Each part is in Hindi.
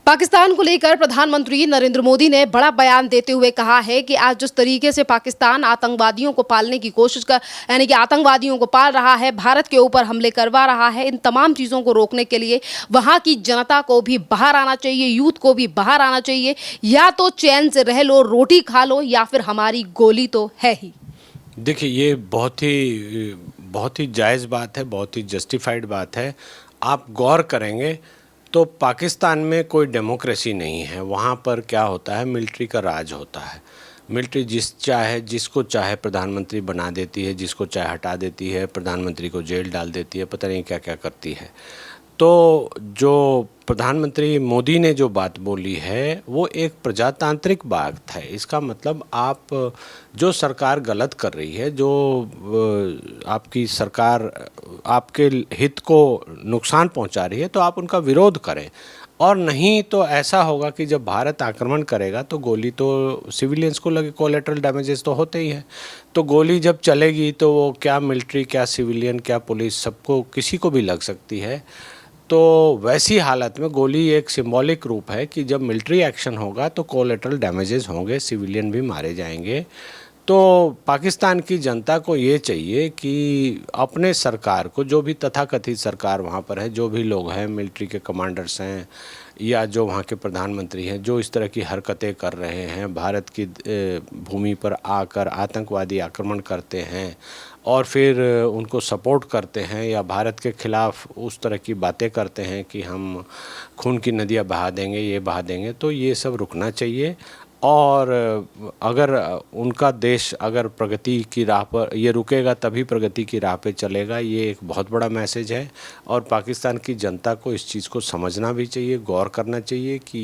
पाकिस्तान को लेकर प्रधानमंत्री नरेंद्र मोदी ने बड़ा बयान देते हुए कहा है कि आज जिस तरीके से पाकिस्तान आतंकवादियों को पालने की कोशिश कर यानी कि आतंकवादियों को पाल रहा है, भारत के ऊपर हमले करवा रहा है, इन तमाम चीज़ों को रोकने के लिए वहाँ की जनता को भी बाहर आना चाहिए, यूथ को भी बाहर आना चाहिए। या तो चैन से रह लो, रोटी खा लो, या फिर हमारी गोली तो है ही। देखिए, ये बहुत ही जायज़ बात है, बहुत ही जस्टिफाइड बात है। आप गौर करेंगे तो पाकिस्तान में कोई डेमोक्रेसी नहीं है। वहाँ पर क्या होता है, मिलिट्री का राज होता है। मिलिट्री जिसको चाहे प्रधानमंत्री बना देती है, जिसको चाहे हटा देती है, प्रधानमंत्री को जेल डाल देती है, पता नहीं क्या क्या करती है। तो जो प्रधानमंत्री मोदी ने जो बात बोली है वो एक प्रजातांत्रिक बात है। इसका मतलब आप जो सरकार गलत कर रही है, जो आपकी सरकार आपके हित को नुकसान पहुंचा रही है, तो आप उनका विरोध करें। और नहीं तो ऐसा होगा कि जब भारत आक्रमण करेगा तो गोली तो सिविलियंस को लगे, कोलेटरल डैमेजेस तो होते ही है। तो गोली जब चलेगी तो वो क्या मिलिट्री, क्या सिविलियन, क्या पुलिस, सबको किसी को भी लग सकती है। तो वैसी हालत में गोली एक सिंबॉलिक रूप है कि जब मिलिट्री एक्शन होगा तो कोलेटरल डैमेजेस होंगे, सिविलियन भी मारे जाएंगे। तो पाकिस्तान की जनता को ये चाहिए कि अपने सरकार को, जो भी तथाकथित सरकार वहाँ पर है, जो भी लोग हैं, मिलिट्री के कमांडर्स हैं या जो वहाँ के प्रधानमंत्री हैं, जो इस तरह की हरकतें कर रहे हैं, भारत की भूमि पर आकर आतंकवादी आक्रमण करते हैं और फिर उनको सपोर्ट करते हैं या भारत के ख़िलाफ़ उस तरह की बातें करते हैं कि हम खून की नदियाँ बहा देंगे, ये बहा देंगे, तो ये सब रुकना चाहिए। और अगर उनका देश अगर प्रगति की राह पर, ये रुकेगा तभी प्रगति की राह पे चलेगा। ये एक बहुत बड़ा मैसेज है और पाकिस्तान की जनता को इस चीज़ को समझना भी चाहिए, गौर करना चाहिए कि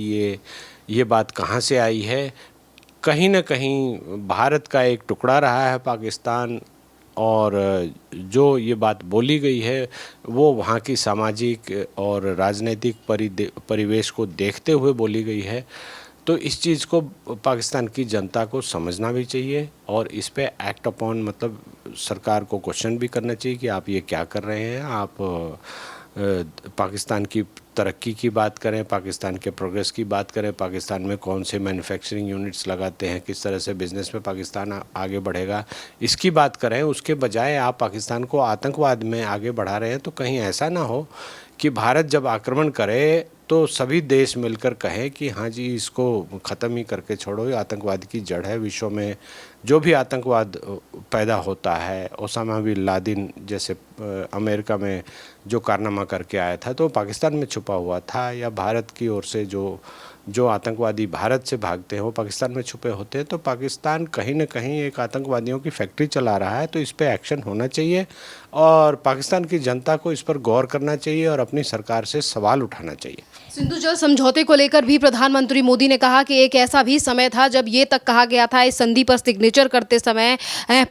ये बात कहाँ से आई है। कहीं ना कहीं भारत का एक टुकड़ा रहा है पाकिस्तान, और जो ये बात बोली गई है वो वहाँ की सामाजिक और राजनीतिक परिवेश को देखते हुए बोली गई है। तो इस चीज़ को पाकिस्तान की जनता को समझना भी चाहिए और इस पे एक्ट अपॉन, मतलब सरकार को क्वेश्चन भी करना चाहिए कि आप ये क्या कर रहे हैं। आप पाकिस्तान की तरक्की की बात करें, पाकिस्तान के प्रोग्रेस की बात करें, पाकिस्तान में कौन से मैन्युफैक्चरिंग यूनिट्स लगाते हैं, किस तरह से बिज़नेस में पाकिस्तान आगे बढ़ेगा, इसकी बात करें। उसके बजाय आप पाकिस्तान को आतंकवाद में आगे बढ़ा रहे हैं। तो कहीं ऐसा ना हो कि भारत जब आक्रमण करे तो सभी देश मिलकर कहें कि हाँ जी, इसको ख़त्म ही करके छोड़ो, ये आतंकवाद की जड़ है। विश्व में जो भी आतंकवाद पैदा होता है, ओसामा बिन लादेन जैसे अमेरिका में जो कारनामा करके आया था तो पाकिस्तान में छुपा हुआ था, या भारत की ओर से जो आतंकवादी भारत से भागते हैं वो पाकिस्तान में छुपे होते हैं। तो पाकिस्तान कहीं ना कहीं एक आतंकवादियों की फैक्ट्री चला रहा है। तो इस पे एक्शन होना चाहिए और पाकिस्तान की जनता को इस पर गौर करना चाहिए और अपनी सरकार से सवाल उठाना चाहिए। सिंधु जल समझौते को लेकर भी प्रधानमंत्री मोदी ने कहा कि एक ऐसा भी समय था जब ये तक कहा गया था इस संधि पर सिग्नेचर करते समय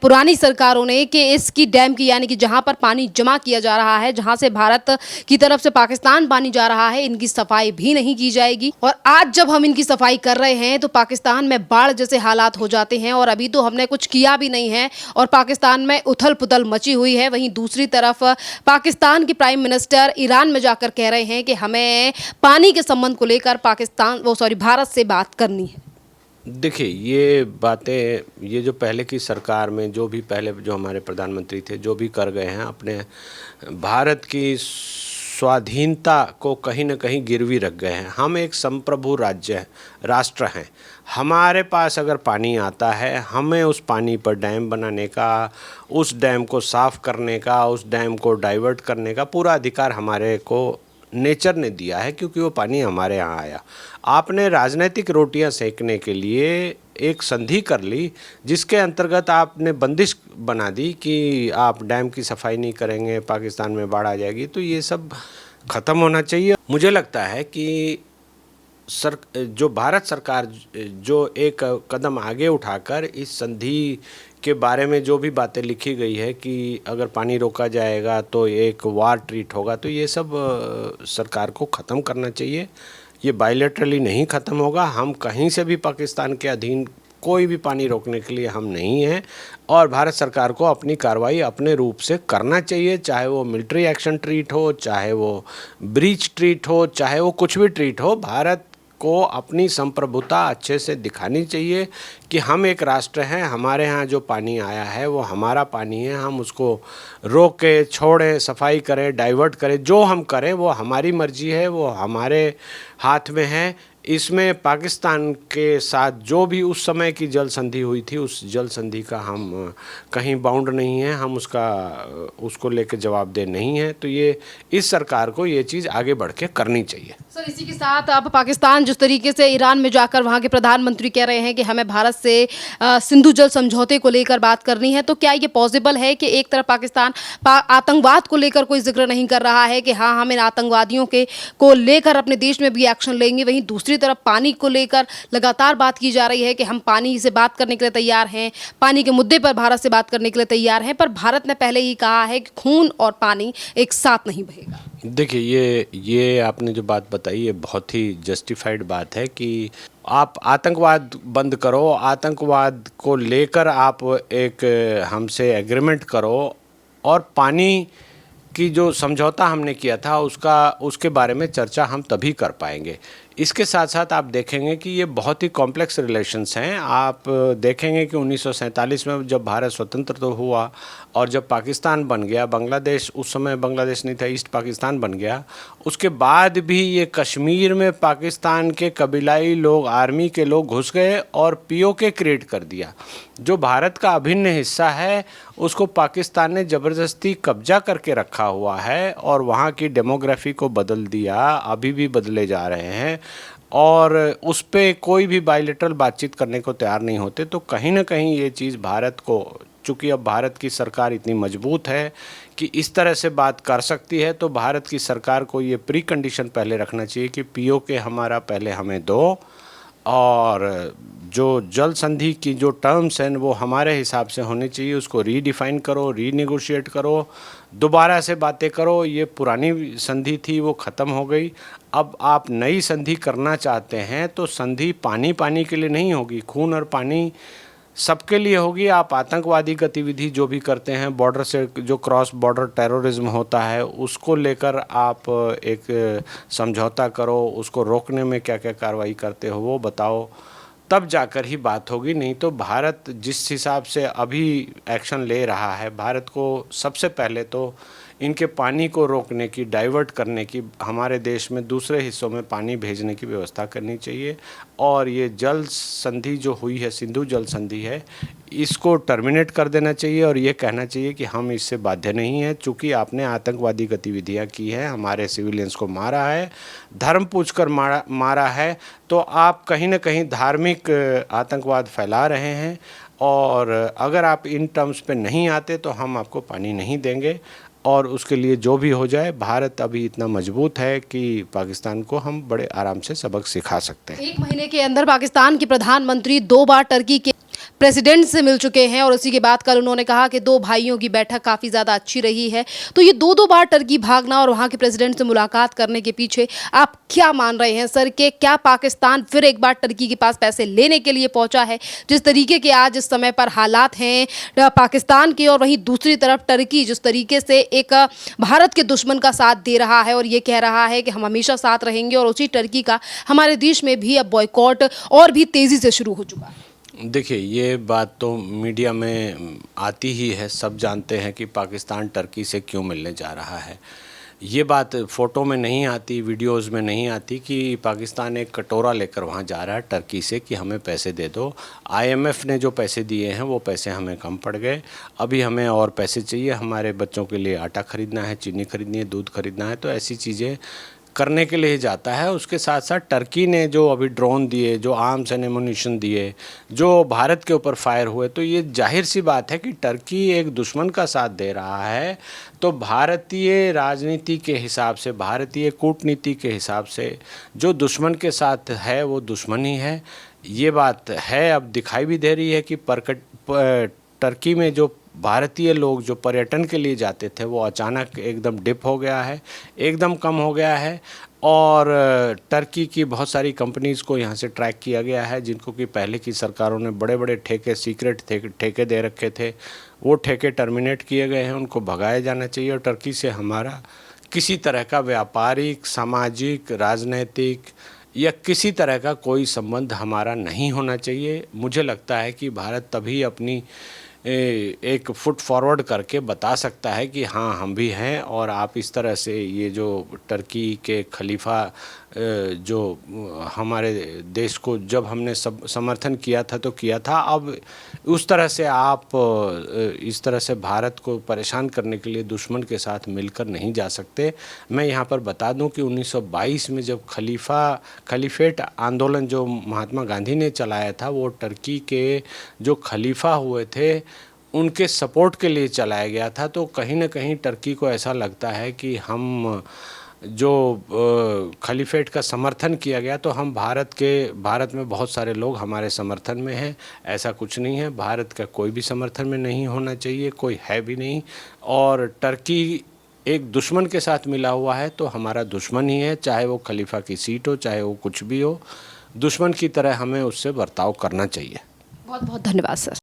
पुरानी सरकारों ने कि इसकी डैम की, यानी कि जहां पर पानी जमा किया जा रहा है, जहां से भारत की तरफ से पाकिस्तान पानी जा रहा है, इनकी सफाई भी नहीं की जाएगी। और आज जब हम इनकी सफाई कर रहे हैं तो पाकिस्तान में बाढ़ जैसे हालात हो जाते हैं और अभी तो हमने कुछ किया भी नहीं है और पाकिस्तान में उथल पुथल मची हुई है। वहीं दूसरी तरफ पाकिस्तान के प्राइम मिनिस्टर ईरान में जाकर कह रहे हैं कि हमें पानी के संबंध को लेकर भारत से बात करनी है। देखिए, ये बातें, ये जो पहले की सरकार में जो हमारे प्रधानमंत्री थे, जो भी कर गए हैं, अपने भारत की स्वाधीनता को कहीं ना कहीं गिरवी रख गए हैं। हम एक संप्रभु राष्ट्र हैं। हमारे पास अगर पानी आता है, हमें उस पानी पर डैम बनाने का, उस डैम को साफ़ करने का, उस डैम को डाइवर्ट करने का पूरा अधिकार हमारे को नेचर ने दिया है, क्योंकि वो पानी हमारे यहाँ आया। आपने राजनीतिक रोटियां सेकने के लिए एक संधि कर ली, जिसके अंतर्गत आपने बंदिश बना दी कि आप डैम की सफाई नहीं करेंगे, पाकिस्तान में बाढ़ आ जाएगी। तो ये सब ख़त्म होना चाहिए। मुझे लगता है कि जो भारत सरकार जो एक कदम आगे उठाकर इस संधि के बारे में जो भी बातें लिखी गई है कि अगर पानी रोका जाएगा तो एक वार ट्रीट होगा, तो ये सब सरकार को ख़त्म करना चाहिए। ये बायलैटरली नहीं ख़त्म होगा। हम कहीं से भी पाकिस्तान के अधीन कोई भी पानी रोकने के लिए हम नहीं हैं और भारत सरकार को अपनी कार्रवाई अपने रूप से करना चाहिए, चाहे वो मिलिट्री एक्शन ट्रीट हो, चाहे वो ब्रीच ट्रीट हो, चाहे वो कुछ भी ट्रीट हो। भारत को अपनी संप्रभुता अच्छे से दिखानी चाहिए कि हम एक राष्ट्र हैं, हमारे यहाँ जो पानी आया है वो हमारा पानी है, हम उसको रोकें, छोड़ें, सफाई करें, डाइवर्ट करें, जो हम करें वो हमारी मर्जी है, वो हमारे हाथ में है। इसमें पाकिस्तान के साथ जो भी उस समय की जल संधि हुई थी, उस जल संधि का हम कहीं बाउंड नहीं है, हम उसको लेकर जवाबदेह नहीं है। तो ये इस सरकार को ये चीज़ आगे बढ़ के करनी चाहिए। सर, इसी के साथ अब पाकिस्तान जिस तरीके से ईरान में जाकर वहाँ के प्रधानमंत्री कह रहे हैं कि हमें भारत से सिंधु जल समझौते को लेकर बात करनी है, तो क्या ये पॉसिबल है कि एक तरफ पाकिस्तान आतंकवाद को लेकर कोई जिक्र नहीं कर रहा है कि हाँ, हम इन आतंकवादियों को लेकर अपने देश में भी एक्शन लेंगे, वहीं दूसरी तरफ पानी को लेकर लगातार बात की जा रही है कि हम पानी से बात करने के लिए तैयार हैं, पानी के मुद्दे पर भारत से बात करने के लिए तैयार हैं, पर भारत ने पहले ही कहा है कि खून और पानी एक साथ नहीं बहेगा। देखिए, ये आपने जो बात बताई ये बहुत ही जस्टिफाइड बात है कि आप आतंकवाद बंद करो, आतंकवाद को लेकर आप एक हमसे एग्रीमेंट करो, और पानी की जो समझौता हमने किया था उसके बारे में चर्चा हम तभी कर पाएंगे। इसके साथ साथ आप देखेंगे कि ये बहुत ही कॉम्प्लेक्स रिलेशंस हैं। आप देखेंगे कि 1947 में जब भारत स्वतंत्र तो हुआ और जब पाकिस्तान बन गया, बांग्लादेश, उस समय बांग्लादेश नहीं था, ईस्ट पाकिस्तान बन गया, उसके बाद भी ये कश्मीर में पाकिस्तान के कबीलाई लोग, आर्मी के लोग घुस गए और पीओके क्रिएट कर दिया। जो भारत का अभिन्न हिस्सा है उसको पाकिस्तान ने ज़बरदस्ती कब्जा करके रखा हुआ है और वहाँ की डेमोग्राफी को बदल दिया, अभी भी बदले जा रहे हैं, और उस पर कोई भी बायलैटरल बातचीत करने को तैयार नहीं होते। तो कहीं ना कहीं ये चीज़ भारत को, चूँकि अब भारत की सरकार इतनी मजबूत है कि इस तरह से बात कर सकती है, तो भारत की सरकार को ये प्री कंडीशन पहले रखना चाहिए कि पीओके हमारा पहले हमें दो, और जो जल संधि की जो टर्म्स हैं वो हमारे हिसाब से होने चाहिए, उसको रीडिफाइन करो, रीनेगोशिएट करो, दोबारा से बातें करो। ये पुरानी संधि थी, वो ख़त्म हो गई। अब आप नई संधि करना चाहते हैं तो संधि पानी पानी के लिए नहीं होगी, खून और पानी सबके लिए होगी। आप आतंकवादी गतिविधि जो भी करते हैं, बॉर्डर से जो क्रॉस बॉर्डर टेररिज्म होता है, उसको लेकर आप एक समझौता करो, उसको रोकने में क्या क्या कार्रवाई करते हो वो बताओ, तब जाकर ही बात होगी। नहीं तो भारत जिस हिसाब से अभी एक्शन ले रहा है, भारत को सबसे पहले तो इनके पानी को रोकने की, डाइवर्ट करने की, हमारे देश में दूसरे हिस्सों में पानी भेजने की व्यवस्था करनी चाहिए। और ये जल संधि जो हुई है, सिंधु जल संधि है, इसको टर्मिनेट कर देना चाहिए और ये कहना चाहिए कि हम इससे बाध्य नहीं हैं, चूँकि आपने आतंकवादी गतिविधियां की हैं, हमारे सिविलियंस को मारा है, धर्म पूछकर मारा है, तो आप कहीं ना कहीं धार्मिक आतंकवाद फैला रहे हैं। और अगर आप इन टर्म्स पे नहीं आते तो हम आपको पानी नहीं देंगे, और उसके लिए जो भी हो जाए, भारत अभी इतना मजबूत है कि पाकिस्तान को हम बड़े आराम से सबक सिखा सकते हैं। 1 महीने के अंदर पाकिस्तान के प्रधानमंत्री 2 बार टर्की के प्रेसिडेंट से मिल चुके हैं, और उसी के बाद कल उन्होंने कहा कि 2 भाइयों की बैठक काफ़ी ज़्यादा अच्छी रही है। तो ये 2-2 बार टर्की भागना और वहाँ के प्रेसिडेंट से मुलाकात करने के पीछे आप क्या मान रहे हैं सर, कि क्या पाकिस्तान फिर एक बार टर्की के पास पैसे लेने के लिए पहुँचा है? जिस तरीके के आज इस समय पर हालात हैं पाकिस्तान के, और वहीं दूसरी तरफ टर्की जिस तरीके से एक भारत के दुश्मन का साथ दे रहा है और ये कह रहा है कि हम हमेशा साथ रहेंगे, और उसी टर्की का हमारे देश में भी अब बॉयकॉट और भी तेज़ी से शुरू हो चुका है। देखिए, ये बात तो मीडिया में आती ही है, सब जानते हैं कि पाकिस्तान टर्की से क्यों मिलने जा रहा है। ये बात फ़ोटो में नहीं आती, वीडियोस में नहीं आती कि पाकिस्तान एक कटोरा लेकर वहाँ जा रहा है टर्की से कि हमें पैसे दे दो। आईएमएफ ने जो पैसे दिए हैं वो पैसे हमें कम पड़ गए, अभी हमें और पैसे चाहिए, हमारे बच्चों के लिए आटा ख़रीदना है, चीनी ख़रीदनी है, दूध ख़रीदना है, तो ऐसी चीज़ें करने के लिए जाता है। उसके साथ साथ टर्की ने जो अभी ड्रोन दिए, जो आर्म्स एंड एमुनिशन दिए, जो भारत के ऊपर फायर हुए, तो ये जाहिर सी बात है कि टर्की एक दुश्मन का साथ दे रहा है। तो भारतीय राजनीति के हिसाब से, भारतीय कूटनीति के हिसाब से जो दुश्मन के साथ है वो दुश्मन ही है। ये बात है, अब दिखाई भी दे रही है कि टर्की में जो भारतीय लोग जो पर्यटन के लिए जाते थे वो अचानक एकदम डिप हो गया है, एकदम कम हो गया है। और टर्की की बहुत सारी कंपनीज़ को यहाँ से ट्रैक किया गया है, जिनको कि पहले की सरकारों ने बड़े बड़े ठेके, सीक्रेट ठेके दे रखे थे, वो ठेके टर्मिनेट किए गए हैं, उनको भगाया जाना चाहिए। और टर्की से हमारा किसी तरह का व्यापारिक, सामाजिक, राजनैतिक या किसी तरह का कोई संबंध हमारा नहीं होना चाहिए। मुझे लगता है कि भारत तभी अपनी एक फुट फॉरवर्ड करके बता सकता है कि हाँ हम भी हैं, और आप इस तरह से ये जो टर्की के खलीफा जो हमारे देश को जब हमने सब समर्थन किया था तो किया था, अब उस तरह से आप इस तरह से भारत को परेशान करने के लिए दुश्मन के साथ मिलकर नहीं जा सकते। मैं यहाँ पर बता दूं कि 1922 में जब खलीफेट आंदोलन जो महात्मा गांधी ने चलाया था, वो टर्की के जो खलीफा हुए थे उनके सपोर्ट के लिए चलाया गया था। तो कहीं ना कहीं टर्की को ऐसा लगता है कि हम जो खलीफेट का समर्थन किया गया, तो हम भारत में बहुत सारे लोग हमारे समर्थन में हैं। ऐसा कुछ नहीं है, भारत का कोई भी समर्थन में नहीं होना चाहिए, कोई है भी नहीं। और टर्की एक दुश्मन के साथ मिला हुआ है तो हमारा दुश्मन ही है, चाहे वो खलीफा की सीट हो, चाहे वो कुछ भी हो। दुश्मन की तरह हमें उससे बर्ताव करना चाहिए। बहुत बहुत धन्यवाद सर।